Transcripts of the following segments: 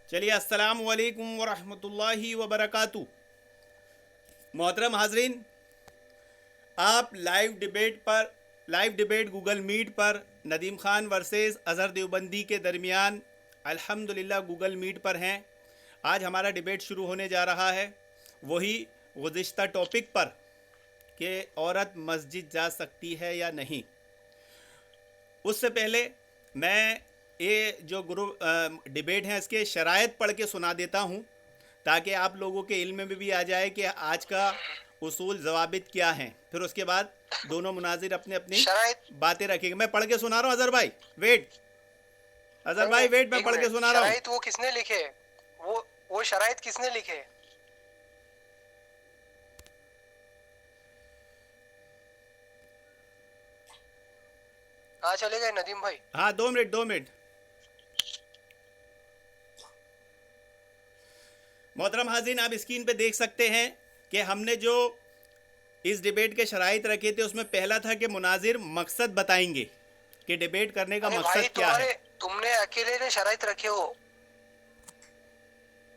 चलिए, अस्सलाम वालेकुम वरहमतुल्लाहि वबरकातुहू। मोहतरम हाजरीन, आप लाइव डिबेट गूगल मीट पर नदीम ख़ान वर्सेस अज़हर देवबंदी के दरमियान अल्हम्दुलिल्लाह गूगल मीट पर हैं। आज हमारा डिबेट शुरू होने जा रहा है, वही गुज़िश्ता टॉपिक पर कि औरत मस्जिद जा सकती है या नहीं। उससे पहले मैं ये जो डिबेट है इसके शराइत पढ़ के सुना देता हूँ, ताकि आप लोगों के इल्म में भी आ जाए कि आज का उसूल ज़वाबित क्या हैं। फिर उसके बाद दोनों मुनाजिर अपने अपनी शराइत बातें रखेंगे। मैं पढ़ के सुना रहा हूँ। अजहर नहीं भाई नहीं, वेट, मैं एक पढ़ के मिनट। सुना रहा हूँ। शराइत वो किसने लिखे? वो शराइत किसने लिखे? कहाँ चले गए नदीम भाई? हाँ, 2 मिनट 2 मिनट। मोहतरम हाज़रीन, आप स्क्रीन पे देख सकते हैं कि हमने जो इस डिबेट के शराइत रखे थे उसमें पहला था कि मुनाजिर मकसद बताएंगे कि डिबेट करने का अरे भाई, मकसद क्या है। तुमने अकेले ने शराइत रखे हो,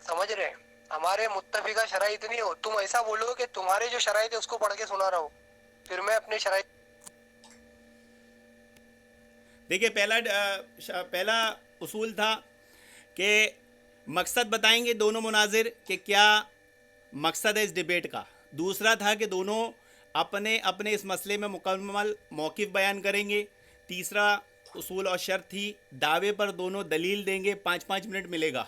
समझ रहे? हमारे मुत्तफिका शराइत नहीं हो। तुम ऐसा बोलो कि तुम्हारे जो शराइत है उसको पढ़ के सुना रहा हो, फिर मैं अपने शराइत। देखिए, पहला उसूल था कि मकसद बताएंगे दोनों मुनाजिर कि क्या मकसद है इस डिबेट का। दूसरा था कि दोनों अपने अपने इस मसले में मुकम्मल मौक़िफ़ बयान करेंगे। तीसरा उसूल और शर्त थी, दावे पर दोनों दलील देंगे। 5-5 मिनट मिलेगा।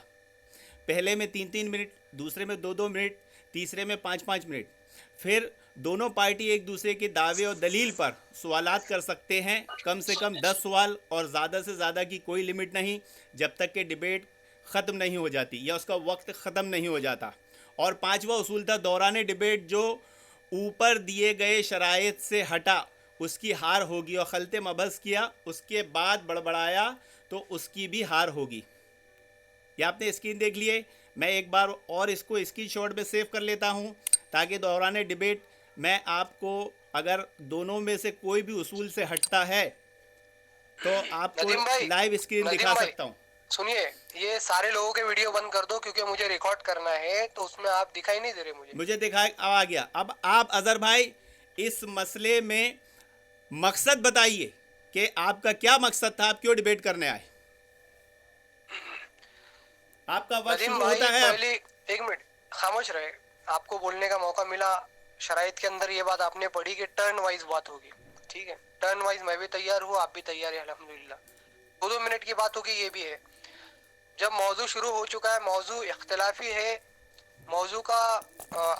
पहले में 3-3 मिनट, दूसरे में 2-2 मिनट, तीसरे में 5-5 मिनट। फिर दोनों पार्टी एक दूसरे के दावे और दलील पर सवालात कर सकते हैं। कम से कम 10 सवाल और ज़्यादा से ज़्यादा की कोई लिमिट नहीं, जब तक कि डिबेट ख़त्म नहीं हो जाती या उसका वक्त ख़त्म नहीं हो जाता। और पांचवा उसूल था, दौरान डिबेट जो ऊपर दिए गए शराइत से हटा उसकी हार होगी, और खलते मबस किया उसके बाद बड़बड़ाया तो उसकी भी हार होगी। ये आपने स्क्रीन देख लिए। मैं एक बार और इसको स्क्रीन शॉट में सेव कर लेता हूँ, ताकि दौरान डिबेट मैं आपको, अगर दोनों में से कोई भी उसूल से हटता है तो आपको नदीम भाई, लाइव स्क्रीन दिखा नदीम भाई सकता हूँ। सुनिए, ये सारे लोगों के वीडियो बंद कर दो, क्योंकि मुझे रिकॉर्ड करना है, तो उसमें आप दिखाई नहीं दे रहे मुझे। मुझे दिखा, अब आ गया। अब आप अजहर भाई इस मसले में मकसद बताइए कि आपका क्या मकसद था, आप क्यों डिबेट करने आए। आपका वक्त नदीम शुरू होता भाई, है अब। पहले एक मिनट खामोश रहे। आपको बोलने का मौका मिला। शराइत के अंदर ये बात आपने पढ़ी कि टर्न वाइज बात होगी। ठीक है, टर्न वाइज मैं भी तैयार हूँ, आप भी तैयार है अल्हम्दुलिल्लाह। 2-2 मिनट की बात होगी, ये भी है। जब मौजू शुरू हो चुका है, मौजू इख्तिलाफी है। मौजू का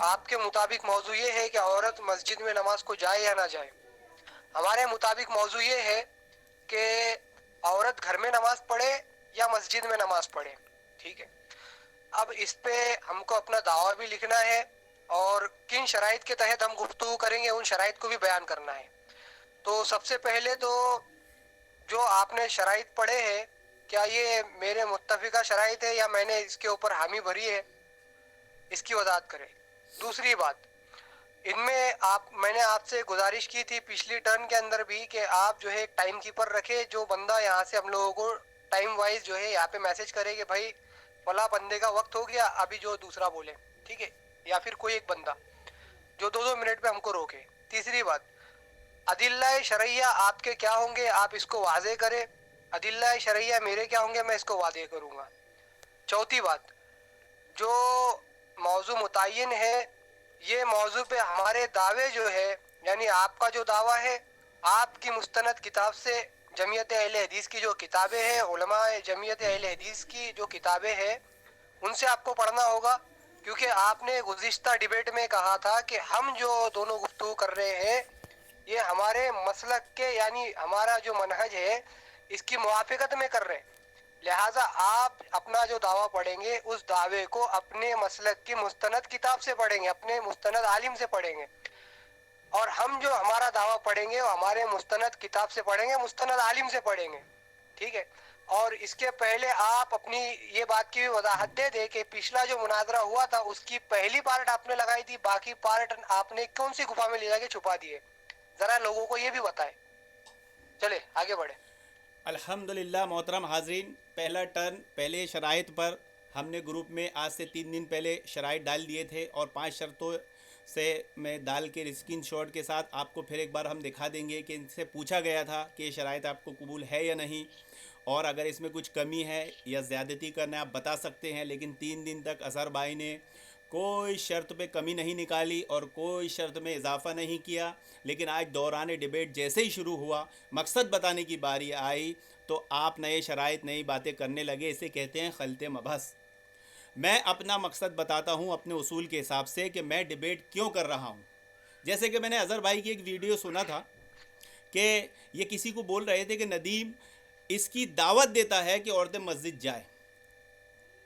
आपके मुताबिक मौजू ये है कि औरत मस्जिद में नमाज को जाए या ना जाए। हमारे मुताबिक मौजू ये है कि औरत घर में नमाज पढ़े या मस्जिद में नमाज पढ़े। ठीक है, अब इस पे हमको अपना दावा भी लिखना है, और किन शराइत के तहत हम गुफ्तगू करेंगे उन शराइत को भी बयान करना है। तो सबसे पहले तो जो आपने शराइत पढ़े हैं, क्या ये मेरे मुत्तफिका शराइत है या मैंने इसके ऊपर हामी भरी है, इसकी वजाहत करें। दूसरी बात, इनमें मैंने आपसे गुजारिश की थी पिछली टर्न के अंदर भी कि आप जो है एक टाइम कीपर रखे, जो बंदा यहाँ से हम लोगों को टाइम वाइज जो है यहाँ पे मैसेज करे कि भाई फला बंदे का वक्त हो गया, अभी जो दूसरा बोले। ठीक है, या फिर कोई एक बंदा जो 2-2 मिनट पे हमको रोके। तीसरी बात, अदिल्ला शरैया आपके क्या होंगे, आप इसको वाजे करें। अदिल्ला शरैया मेरे क्या होंगे, मैं इसको वादे करूंगा। चौथी बात, जो मौजू मुतय्यन है, ये मौजू पे हमारे दावे जो है, यानी आपका जो दावा है, आपकी मुस्तनद किताब से, जमीयत अहले हदीस की जो किताबें हैं, उलमा जमीयत अहले हदीस की जो किताबें हैं, उनसे आपको पढ़ना होगा। क्योंकि आपने गुज़िश्ता डिबेट में कहा था कि हम जो दोनों गुफ्तगू कर रहे हैं, ये हमारे मसलक के, यानी हमारा जो मनहज है इसकी मुआफ़िकत में कर रहे हैं। लिहाजा आप अपना जो दावा पढ़ेंगे उस दावे को अपने मसलक की मुस्तनद किताब से पढ़ेंगे, अपने मुस्तनद आलिम से पढ़ेंगे। और हम जो हमारा दावा पढ़ेंगे वो हमारे मुस्तनद किताब से पढ़ेंगे, मुस्तनद आलिम से पढ़ेंगे। ठीक है, और इसके पहले आप अपनी ये बात की भी वजाहत दे दे कि पिछला जो मुनाजरा हुआ था उसकी पहली पार्ट आपने लगाई थी, बाकी पार्ट आपने कौन सी गुफा में ले जाके छुपा दिए, जरा लोगों को ये भी बताए। चले आगे बढ़े। अल्हम्दुलिल्लाह मोहतरम हाजरीन, पहला टर्न पहले शराइत पर हमने ग्रुप में आज से 3 दिन पहले शराइत डाल दिए थे और 5 शर्तों से मैं डाल के स्क्रीन शॉट के साथ आपको फिर एक बार हम दिखा देंगे कि इनसे पूछा गया था कि ये शराइत आपको कबूल है या नहीं, और अगर इसमें कुछ कमी है या ज़्यादती करना है आप बता सकते हैं। लेकिन 3 दिन तक अज़हर भाई ने कोई शर्त पे कमी नहीं निकाली और कोई शर्त में इजाफा नहीं किया। लेकिन आज दौरान डिबेट जैसे ही शुरू हुआ, मकसद बताने की बारी आई, तो आप नए शराइत नई बातें करने लगे। इसे कहते हैं खलते मबहस। मैं अपना मकसद बताता हूँ अपने उसूल के हिसाब से कि मैं डिबेट क्यों कर रहा हूँ। जैसे कि मैंने अज़हर भाई की एक वीडियो सुना था कि ये किसी को बोल रहे थे कि नदीम इसकी दावत देता है कि औरतें मस्जिद जाए,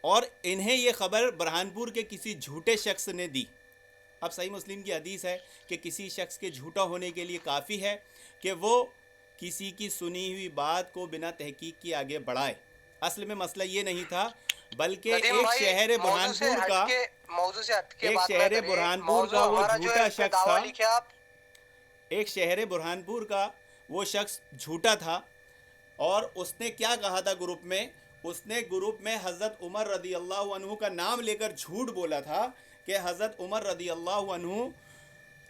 और इन्हें ये ख़बर बुरहानपुर के किसी झूठे शख्स ने दी। अब सही मुस्लिम की हदीस है कि किसी शख्स के झूठा होने के लिए काफ़ी है कि वो किसी की सुनी हुई बात को बिना तहकीक के आगे बढ़ाए। असल में मसला ये नहीं था, बल्कि एक शहर बुरहानपुर का वो झूठा शख्स था। एक शहर बुरहानपुर का वो शख्स झूठा था और उसने क्या कहा था ग्रुप में, उसने ग्रुप में हज़रत उमर रदी अल्लाह अन्हु का नाम लेकर झूठ बोला था कि हज़रत उमर रदी अल्लाह अन्हु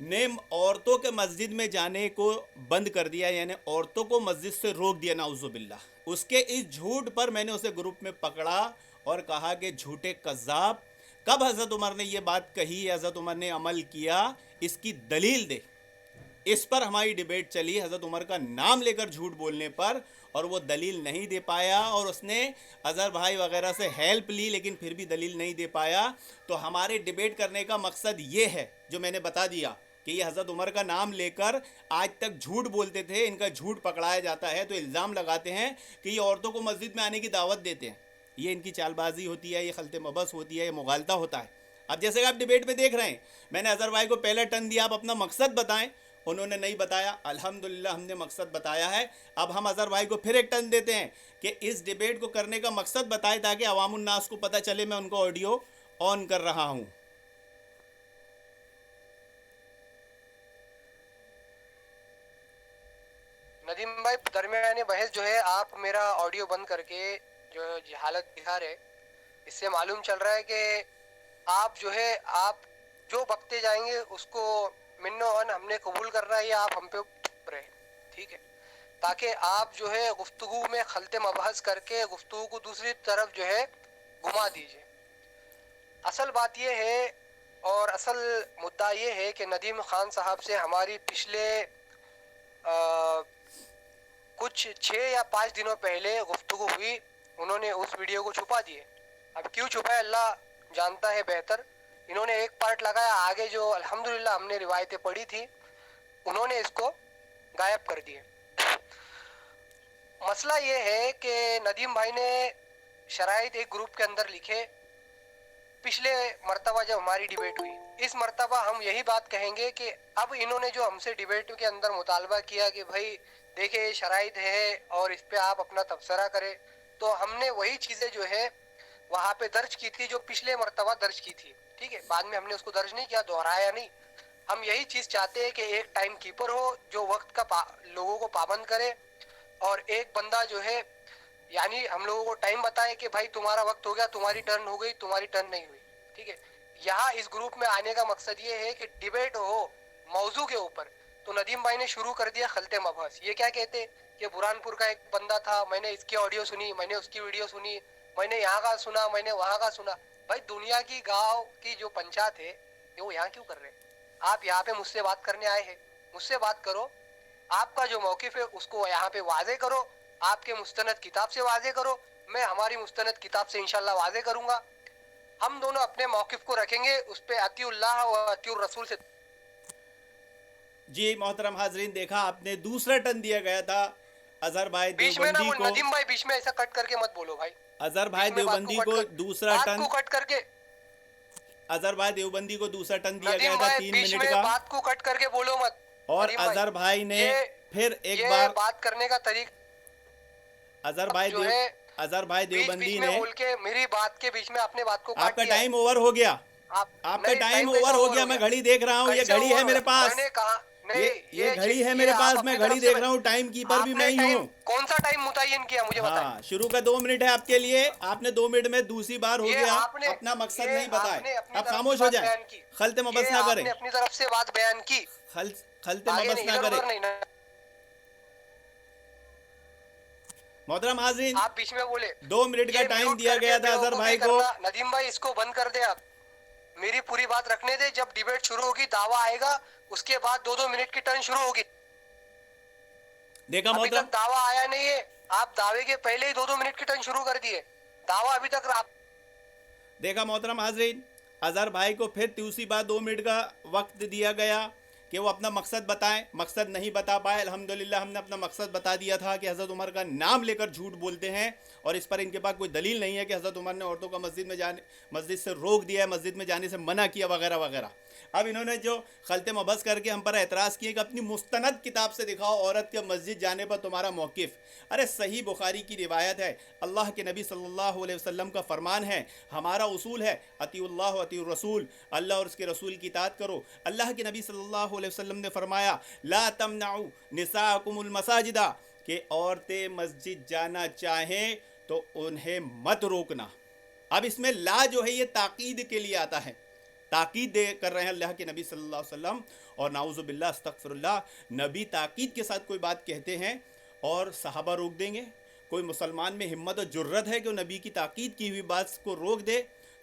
ने औरतों के मस्जिद में जाने को बंद कर दिया, यानी औरतों को मस्जिद से रोक दिया, नाउज़ुबिल्लाह। उसके इस झूठ पर मैंने उसे ग्रुप में पकड़ा और कहा कि झूठे कज़्ज़ाब, कब हज़रत उमर ने ये बात कही, हज़रत उमर ने अमल किया, इसकी दलील दे। इस पर हमारी डिबेट चली हज़रत उमर का नाम लेकर झूठ बोलने पर, और वो दलील नहीं दे पाया और उसने अज़हर भाई वगैरह से हेल्प ली, लेकिन फिर भी दलील नहीं दे पाया। तो हमारे डिबेट करने का मकसद ये है जो मैंने बता दिया कि ये हज़रत उमर का नाम लेकर आज तक झूठ बोलते थे, इनका झूठ पकड़ाया जाता है तो इल्ज़ाम लगाते हैं कि ये औरतों को मस्जिद में आने की दावत देते हैं। ये इनकी चालबाजी होती है, ये खलते मबस होती है, ये मुगालता होता है। अब जैसे कि आप डिबेट में देख रहे हैं, मैंने अज़हर भाई को पहले टर्न दिया, आप अपना मकसद बताएं, उन्होंने नहीं बताया। अल्हम्दुलिल्लाह हमने मकसद बताया है। अब हम अज़हर भाई को फिर एक टर्न देते हैं कि इस डिबेट को करने का मकसद बताएं ताकि अवामुन्नास को पता चले। मैं उनको ऑडियो ऑन कर रहा हूं। नदीम भाई, दरमियाने बहस जो है, आप मेरा ऑडियो बंद करके जो हालत दिखा रहे, इससे मालूम चल रहा है कि आप जो है, आप जो बकते जाएंगे उसको मिन्नो अन हमने कबूल करना है, या आप हम पे रहे, ठीक है, ताकि आप जो है गुफ्तगू में खलते मबहस करके गुफ्तगू को दूसरी तरफ जो है घुमा दीजिए। असल बात ये है और असल मुद्दा ये है कि नदीम खान साहब से हमारी पिछले कुछ 6 या 5 दिनों पहले गुफ्तगू हुई। उन्होंने उस वीडियो को छुपा दिए। अब क्यों छुपाया अल्लाह जानता है बेहतर। इन्होंने एक पार्ट लगाया, आगे जो अल्हम्दुलिल्लाह हमने रिवायतें पढ़ी थी उन्होंने इसको गायब कर दिए। मसला ये है कि नदीम भाई ने शराइत एक ग्रुप के अंदर लिखे। पिछले मर्तबा जब हमारी डिबेट हुई, इस मर्तबा हम यही बात कहेंगे कि अब इन्होंने जो हमसे डिबेट के अंदर मुतालबा किया कि भाई देखिए शराइत है और इस पे आप अपना तबसरा करें, तो हमने वही चीज़ें जो है वहाँ पे दर्ज की थी जो पिछले मर्तबा दर्ज की थी, ठीक है। बाद में हमने उसको दर्ज नहीं किया, दोहराया नहीं। हम यही चीज़ चाहते हैं कि एक टाइम कीपर हो जो वक्त का लोगों को पाबंद करे, और एक बंदा जो है यानी हम लोगों को टाइम बताए कि भाई तुम्हारा वक्त हो गया, तुम्हारी टर्न हो गई, तुम्हारी टर्न नहीं हुई, ठीक है। यहाँ इस ग्रुप में आने का मकसद ये है कि डिबेट हो मौजू के ऊपर। तो नदीम भाई ने शुरू कर दिया खलते मबहस। ये क्या कहते कि बुरहानपुर का एक बंदा था, मैंने इसकी ऑडियो सुनी, मैंने उसकी वीडियो सुनी, मैंने यहाँ का सुना, मैंने वहाँ का सुना। भाई दुनिया की गाँव की जो पंचायत है वो यहाँ क्यों कर रहे? आप यहाँ पे मुझसे बात करने आए हैं, मुझसे बात करो, आपका जो मौकिफ है उसको यहाँ पे वाजे करो, आपके मुस्तनद किताब से वाजे करो, मैं हमारी मुस्तनद किताब से इंशाल्लाह वाजे करूंगा। हम दोनों अपने मौकिफ को रखेंगे, उस पे अतिउल्लाह व अतिउर रसूल से। जी मोहतरम हाजरीन, देखा आपने दूसरा टर्न दिया गया था अजहर भाई बीच में ना देवबंदी को। नदीम भाई बीच में ऐसा कट करके मत बोलो भाई। अजहर भाई देवबंदी को दूसरा टर्न, कट करके अजहर भाई देवबंदी को दूसरा टर्न दिया गया नदीम था भाई 3 बीच मिनट में का, बात को कट करके बोलो मत। और नदीम अजहर भाई ने फिर एक ये बार बात करने का तरीका अजहर भाई जो है अजहर भाई देवबंदी बीच ने में बोल के मेरी बात के बीच में अपने बात को काट आपका दिया। टाइम ओवर हो गया, आपका टाइम ओवर हो गया। मैं घड़ी देख रहा हूँ, ये घड़ी है मेरे पास। नहीं, ये घड़ी है ये मेरे आप पास, अपनी मैं तरफ घड़ी से देख रहा हूँ, टाइम कीपर भी आपने मैं ही टाइम हूँ। कौन सा टाइम मुतय्यन किया मुझे बताएं। हाँ, शुरू का 2 मिनट है आपके लिए, आपने 2 मिनट में दूसरी बार हो ये गया, आपने अपना मकसद ये नहीं बताए, आपने अपनी अब तरफ से खामोश हो बात जाए, बयान की। खलते ये मबस ना करें, आपने अपनी तरफ से बात बयान की, खलते आगे मबस नहीं, ना इधर करें। उधर नहीं ना। मोहतरम हाज़रीन, आप बीच में बोले 2 मिनट का ये टाइम म्यूट दिया करके गया था अजहर बेवकूफी भाई को। करना। नदीम भाई इसको बंद कर दे आप, मेरी पूरी बात रखने दे। जब डिबेट शुरू होगी, दावा आएगा, उसके बाद 2-2 मिनट की टर्न शुरू होगी। देखा अभी मोहतरम, तक दावा आया नहीं है, आप दावे के पहले ही 2-2 मिनट की टर्न शुरू कर दिए। दावा अभी तक देखा मोहतरम हाज़रीन, अजहर भाई को फिर दूसरी बार 2 मिनट का वक्त दिया गया कि वो अपना मकसद बताएं, मकसद नहीं बता पाए। अल्हम्दुलिल्लाह हमने अपना मकसद बता दिया था कि हज़रत उमर का नाम लेकर झूठ बोलते हैं, और इस पर इनके पास कोई दलील नहीं है कि हज़रत उमर ने औरतों का मस्जिद से रोक दिया है, मस्जिद में जाने से मना किया वगैरह वगैरह। अब इन्होंने जो खलते मबस करके हम पर एतराज़ किए कि अपनी मुस्तनद किताब से दिखाओ औरत के मस्जिद जाने पर तुम्हारा मौक़िफ़। अरे सही बुखारी की रिवायत है, अल्लाह के नबी सल्लल्लाहु अलैहि वसल्लम का फरमान है, हमारा उसूल है अतीउल्लाह व अतीउर रसूल, अल्लाह और उसके रसूल की इताअत करो। अल्लाह के नबी सल्लल्लाहु अलैहि वसल्लम ने फरमाया ला तमनउ निसाकुमुल मसाजिदा, कि औरतें मस्जिद जाना चाहें तो उन्हें मत रोकना। अब इसमें ला जो है ये ताकीद के लिए आता है, ताकीद दे कर रहे हैं अल्लाह के नबी सल्लल्लाहु अलैहि वसल्लम, और नाउज़ुबिल्लाह अस्तगफिरुल्लाह, नबी ताकीद के साथ कोई बात कहते हैं और सहाबा रोक देंगे? कोई मुसलमान में हिम्मत और जुर्रत है कि वो नबी की ताकीद की हुई बात को रोक दे?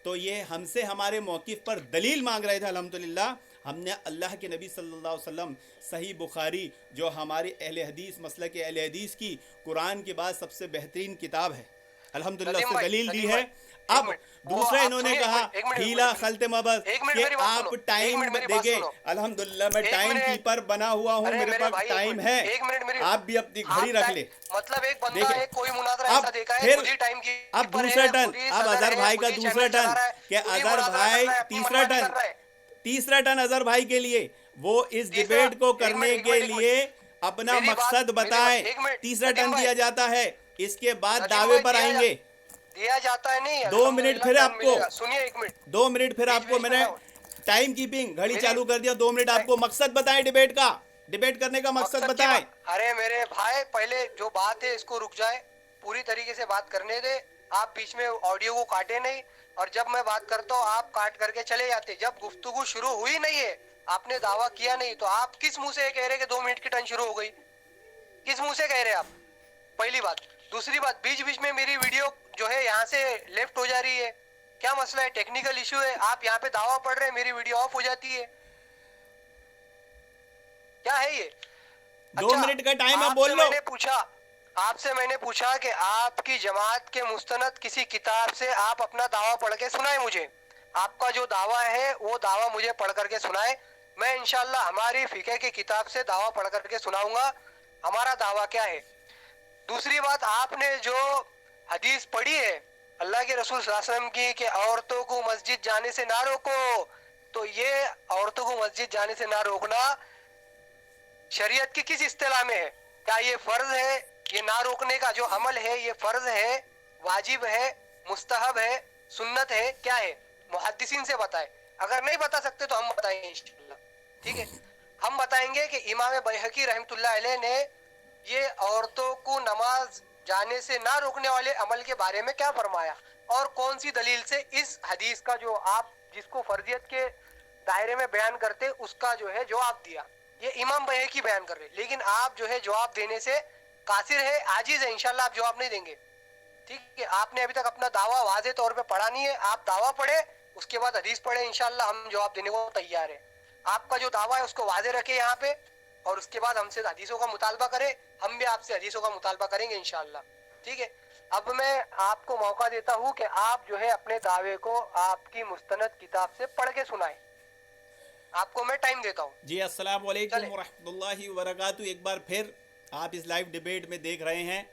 तो ये हमसे हमारे मौक़िफ़ पर दलील मांग रहे थे। अल्हम्दुलिल्लाह हमने अल्लाह के नबी सल्लल्लाहु अलैहि वसल्लम, सही बुखारी जो हमारी अहले हदीस मसलक के अहले हदीस की कुरान के बाद सबसे बेहतरीन किताब है, अल्हम्दुलिल्लाह उससे दलील दी है। अब दूसरा इन्होंने कहा हीला खलते मबस कि आप टाइम देंगे। अल्हम्दुलिल्लाह मैं टाइम कीपर बना हुआ हूँ, मेरे पास टाइम है, आप भी अपनी घड़ी रख ले। मतलब एक बंदा है, कोई मुनाजरा अब ऐसा देखा है, फिर खुद ही टाइम की अब दूसरा टर्न, अब अजहर भाई का दूसरा टर्न कि अजहर भाई तीसरा टर्न अजहर भाई के लिए, वो इस डिबेट को करने के लिए अपना मकसद बताएं। तीसरा टर्न दिया जाता है, इसके बाद दावे पर आएंगे। दिया जाता है नहीं, 2 मिनट फिर आपको, सुनिए 1 मिनट, 2 मिनट फिर आपको, मैंने टाइम कीपिंग घड़ी चालू कर दिया। 2 मिनट आपको मकसद बताएं डिबेट का, डिबेट करने का मकसद बताएं। अरे मेरे भाई पहले जो बात है इसको रुक जाए, पूरी तरीके से बात करने दे। आप बीच में ऑडियो को काटे नहीं, और जब मैं बात करता हूँ आप काट करके चले जाते। जब गुफ्तगू शुरू हुई नहीं है, आपने दावा किया नहीं, तो आप किस मुंह से कह रहे कि 2 मिनट की टर्न शुरू हो गई? किस मुंह से कह रहे आप? पहली बात। दूसरी बात, बीच बीच में मेरी वीडियो जो है यहाँ से लेफ्ट हो जा रही है, क्या मसला है? टेक्निकल इशू है। आप यहाँ पे दावा पढ़ रहे हैं, मेरी वीडियो ऑफ हो जाती है, क्या है ये? 2 मिनट का टाइम है, बोल लो। आपसे मैंने पूछा कि आपकी जमात के मुस्तनद किसी किताब से आप अपना दावा पढ़ के सुनाए मुझे। आपका जो दावा है वो दावा मुझे पढ़ करके सुनाए। मैं इंशाल्लाह हमारी फिक़ह की किताब से दावा पढ़ करके सुनाऊंगा हमारा दावा क्या है। दूसरी बात, आपने जो हदीस पढ़ी है अल्लाह के रसूल सल्लल्लाहु अलैहि वसल्लम की कि औरतों को मस्जिद जाने से ना रोको, तो ये औरतों को मस्जिद जाने से ना रोकना शरीयत की किस इस्तिलाह में है? क्या ये फर्ज है? ये ना रोकने का जो अमल है ये फर्ज है, वाजिब है, मुस्तहब है, सुन्नत है, क्या है? मुहद्दिसीन से बताए। अगर नहीं बता सकते तो हम बताएंगे इंशाअल्लाह, ठीक है? हम बताएंगे कि इमाम बैहकी रहमतुल्लाह अलैह ने ये औरतों को नमाज जाने से ना रोकने वाले अमल के बारे में क्या फरमाया, और कौन सी दलील से इस हदीस का जो आप जिसको फर्जियत के दायरे में बयान करते उसका जो है जवाब दिया। ये इमाम बैहकी बयान कर रहे, लेकिन आप जो है जवाब देने से कासिर है, आजिज है। इंशाल्लाह आप जवाब नहीं देंगे, ठीक है? आपने अभी तक अपना दावा वाज़े तौर पे पढ़ा नहीं है। आप दावा पढ़े, उसके बाद हदीस पढ़े, इंशाल्लाह हम जवाब देने को तैयार है। आपका जो दावा है उसको वाज़े रखे यहाँ पे, और उसके बाद हमसे हदीसों का मुतालबा करें, हम भी आपसे हदीसों का मुतालबा करेंगे इंशाल्लाह, ठीक है? अब मैं आपको मौका देता हूँ कि आप जो है अपने दावे को आपकी मुस्तनद किताब से पढ़ के सुनाएं। आपको मैं टाइम देता हूँ जी। अस्सलाम वालेकुम व रहमतुल्लाहि व बरकातुहू। एक बार फिर आप इस लाइव डिबेट में देख रहे हैं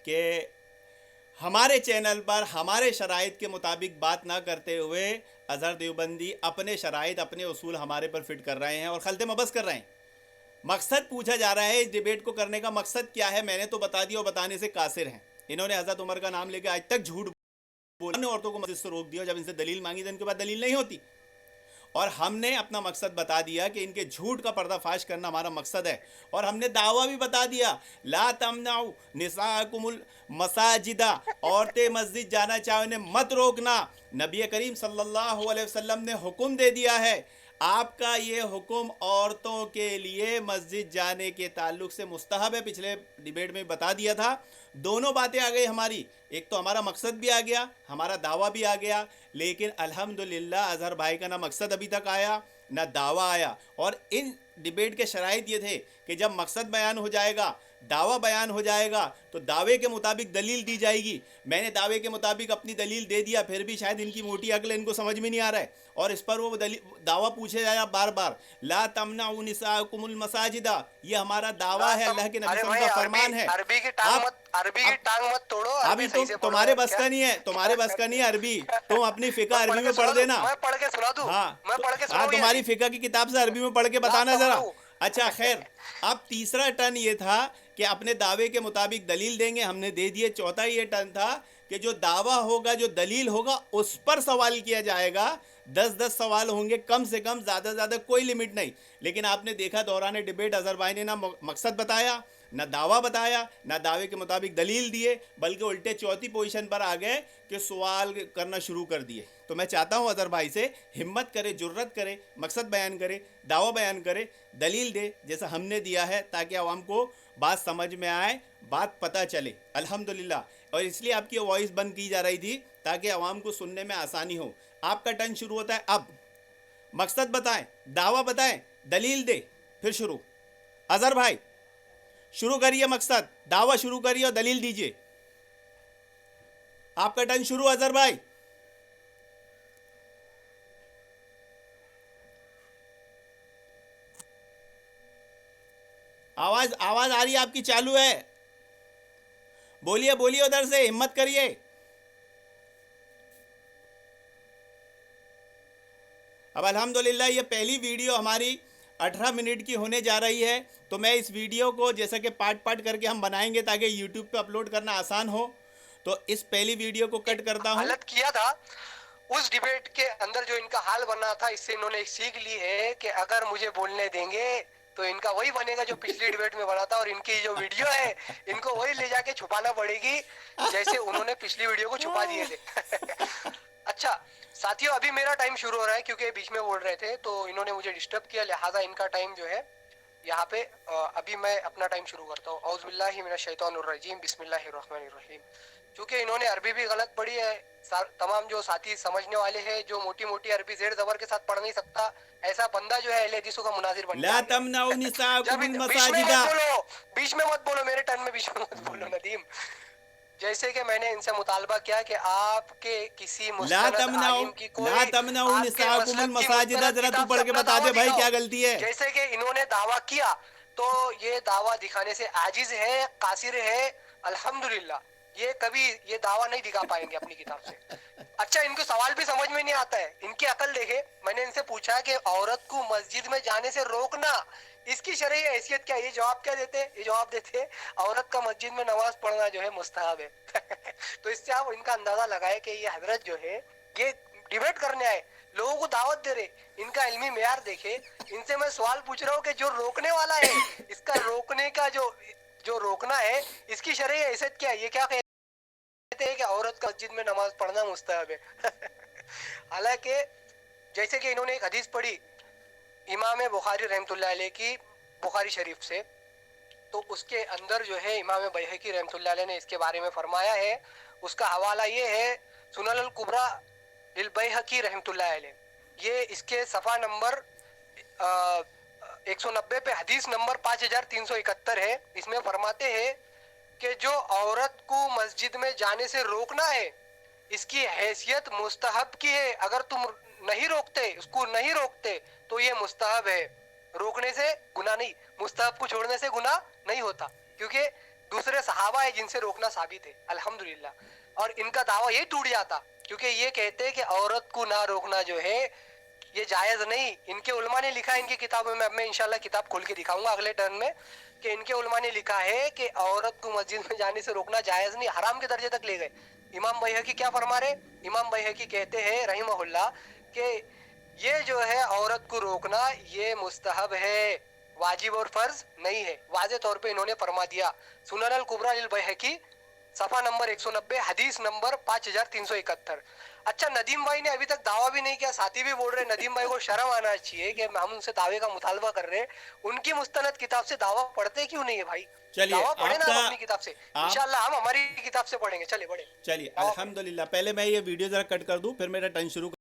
कि हमारे चैनल पर हमारे शराइत के मुताबिक बात ना करते हुए अज़हर देवबंदी अपने शराइत, अपने उसूल हमारे पर फिट कर रहे हैं और खलते मबस कर रहे हैं। मकसद पूछा जा रहा है, इस डिबेट को करने का मकसद क्या है? मैंने तो बता दिया और बताने से कासिर हैं। इन्होंने हज़रत उमर का नाम लेकर आज तक झूठ बोला, औरतों को मस्जिद से रोक दिया। जब इनसे दलील मांगी तो इनके पास दलील नहीं होती, और हमने अपना मकसद बता दिया कि इनके झूठ का पर्दाफाश करना हमारा मकसद है, और हमने दावा भी बता दिया, ला तमनाउ निसाकुमुल मसाजिदा, औरतें मस्जिद जाना चाहे उन्हें मत रोकना। नबी करीम सल्लल्लाहु अलैहि वसल्लम ने हुक्म दे दिया है, आपका ये हुक्म औरतों के लिए मस्जिद जाने के ताल्लुक से मुस्तहब है। पिछले डिबेट में बता दिया था। दोनों बातें आ गई हमारी, एक तो हमारा मकसद भी आ गया, हमारा दावा भी आ गया, लेकिन अल्हम्दुलिल्लाह अजहर भाई का ना मकसद अभी तक आया ना दावा आया। और इन डिबेट के शराइत ये थे कि जब मकसद बयान हो जाएगा, दावा बयान हो जाएगा, तो दावे के मुताबिक दलील दी जाएगी। मैंने दावे के मुताबिक अपनी दलील दे दिया, फिर भी शायद इनकी मोटी अकल इनको समझ में नहीं आ रहा है, और इस पर वो दावा पूछे जाए बार बार, ला तमनाउ निसाकुमुल मसाजिदा, ये हमारा दावा है, अल्लाह के नबी सल्लल्लाहु अलैहि वसल्लम का फरमान है। अरबी की टांग मत तोड़ो। अभी तुम्हारे बस का नहीं है, तुम्हारे बस का नहीं है अरबी, तुम अपनी फिका अरबी में पढ़ देना। मैं पढ़ के सुना दूं? हाँ मैं पढ़ के हाँ, तुम्हारी फिका की किताब से अरबी में पढ़ के बताना जरा। अच्छा खैर, अब तीसरा टर्न ये था कि अपने दावे के मुताबिक दलील देंगे, हमने दे दिए। चौथा ये टर्न था कि जो दावा होगा, जो दलील होगा, उस पर सवाल किया जाएगा। 10-10 सवाल होंगे कम से कम, ज़्यादा ज़्यादा कोई लिमिट नहीं। लेकिन आपने देखा दौरान डिबेट अजहर भाई ने ना मकसद बताया, ना दावा बताया, ना दावे के मुताबिक दलील दिए, बल्कि उल्टे चौथी पोजीशन पर आ गए कि सवाल करना शुरू कर दिए। तो मैं चाहता हूं अजहर भाई से हिम्मत करे, जुर्रत करे, मकसद बयान करे, दावा बयान करे, दलील दे जैसा हमने दिया है, ताकि आवाम को बात समझ में आए, बात पता चले। अल्हम्दुलिल्लाह। और इसलिए आपकी वॉइस बंद की जा रही थी ताकि आवाम को सुनने में आसानी हो। आपका टर्न शुरू होता है अब। मकसद बताएं, दावा बताएं, दलील दे, फिर शुरू। अजहर भाई शुरू करिए, मकसद दावा शुरू करिए और दलील दीजिए। आपका टर्न शुरू अजहर भाई। आवाज आवाज आ रही है आपकी, चालू है, बोलिए बोलिए उधर से, हिम्मत करिए। अब अल्हम्दुलिल्लाह ये पहली वीडियो हमारी 18 मिनट की होने जा रही है, तो मैं इस वीडियो को जैसा कि पार्ट पार्ट करके हम बनाएंगे ताकि यूट्यूब पे अपलोड करना आसान हो, तो इस पहली वीडियो को कट करता हूँ। गलत किया था उस डिबेट के अंदर, जो इनका हाल बना था, इससे इन्होंने एक सीख ली है कि अगर मुझे बोलने देंगे तो इनका वही बनेगा जो पिछली डिबेट में बना था, और इनकी जो वीडियो है इनको वही ले जाके छुपाना पड़ेगी, जैसे उन्होंने पिछली वीडियो को छुपा दिए थे। अच्छा साथियों, अभी मेरा टाइम शुरू हो रहा है, क्योंकि बीच में बोल रहे थे तो इन्होंने मुझे डिस्टर्ब किया, लिहाजा इनका टाइम जो है यहाँ पे अभी मैं अपना टाइम शुरू करता हूँ। औज़ु बिल्लाहि मिनश शैतानिर रजीम, बिस्मिल्लाहिर रहमानिर रहीम। क्योंकि इन्होंने अरबी भी गलत पढ़ी है, तमाम जो साथी समझने वाले हैं, जो मोटी मोटी अरबी जेर जबर के साथ पढ़ नहीं सकता, ऐसा बंदा जो है अहले हदीसों का मुनाजिर बन गया। ला तमनाउ निसाकुमुल मसाजिदा। बीच में मत बोलो, मेरे टर्न में बीच में मत बोलो नदीम। जैसे कि मैंने इनसे मुतालबा किया कि आपके किसी ला तमनाउ निसाकुमुल मसाजिदा, जरा तू पढ़ के बता दे भाई क्या गलती है। जैसे कि इन्होंने दावा किया, तो ये दावा दिखाने से आजिज है, कासिर है। अल्हम्दुलिल्लाह ये कभी ये दावा नहीं दिखा पाएंगे अपनी किताब से। अच्छा, इनको सवाल भी समझ में नहीं आता है, इनकी अकल देखे। मैंने इनसे पूछा कि औरत को मस्जिद में जाने से रोकना, इसकी शरई हैसियत क्या है? ये जवाब क्या देते? ये जवाब देते औरत का मस्जिद में नमाज पढ़ना जो है मुस्तहब है। तो इससे आप इनका अंदाजा लगाए कि ये हजरत जो है ये डिबेट करने आए, लोगों को दावत दे रहे, इनका इल्मी मेयार देखे। इनसे मैं सवाल पूछ रहा हूँ कि जो रोकने वाला है, इसका रोकने का जो रोकना है, इसकी शरई हैसियत क्या है? ये क्या कहते हैं कि औरत का मस्जिद में नमाज पढ़ना मुस्तहब है। हालांकि जैसे कि इन्होंने एक हदीस पढ़ी इमाम बुखारी रहमतुल्लाह अलैह की, बुखारी शरीफ से, तो उसके अंदर जो है इमाम बैहकी रहमतुल्लाह अलैह ने इसके बारे में फरमाया है। उसका हवाला ये है सुनन अल कुबरा लिल बैहकी रहमतुल्लाह अलैह, ये इसके सफ़ा नंबर 190 पे हदीस नंबर 5371 है। इसमें फरमाते हैं कि जो औरत को मस्जिद में जाने से रोकना है, इसकी हैसियत मुस्तहब की है। अगर तुम नहीं रोकते, उसको नहीं रोकते, तो ये मुस्तहब है। रोकने से गुनाह नहीं, मुस्तहब को छोड़ने से गुनाह नहीं होता, क्योंकि दूसरे सहाबा है जिनसे रोकना साबित है। अल्हम्दुलिल्लाह। और इनका दावा ये टूट जाता, क्योंकि ये कहते हैं कि औरत को ना रोकना जो है ये जायज नहीं। इनके उलमा ने लिखा है इनकी किताबों में, अब मैं इंशाल्लाह किताब खोल के दिखाऊंगा अगले टर्न में, कि इनके उलमा ने लिखा है कि औरत को मस्जिद में जाने से रोकना जायज नहीं, हराम के दर्जे तक ले गए। इमाम बैहकी क्या फरमा रहे? इमाम बैहकी कहते हैं रहिमहुल्लाह कि ये जो है औरत को रोकना ये मुस्तहब है, वाजिब और फर्ज नहीं है। वाजे तौर पे इन्होंने फरमा दिया। सुनन अल कुबरा लिल बैहकी सफा नंबर 190 हदीस नंबर 5371। अच्छा, नदीम भाई ने अभी तक दावा भी नहीं किया, साथी भी बोल रहे नदीम भाई को शर्म आना चाहिए कि हम उनसे दावे का मुतालबा कर रहे हैं। उनकी मुस्तनद किताब से दावा पढ़ते क्यों नहीं है भाई? चलिए, दावा पढ़े ना आपका हम अपनी किताब से, इंशाल्लाह हम हमारी किताब से पढ़ेंगे। चलिए बड़े चलिए, अल्हम्दुलिल्लाह। पहले मैं ये वीडियो जरा कट कर दूं, फिर मेरा टर्न शुरू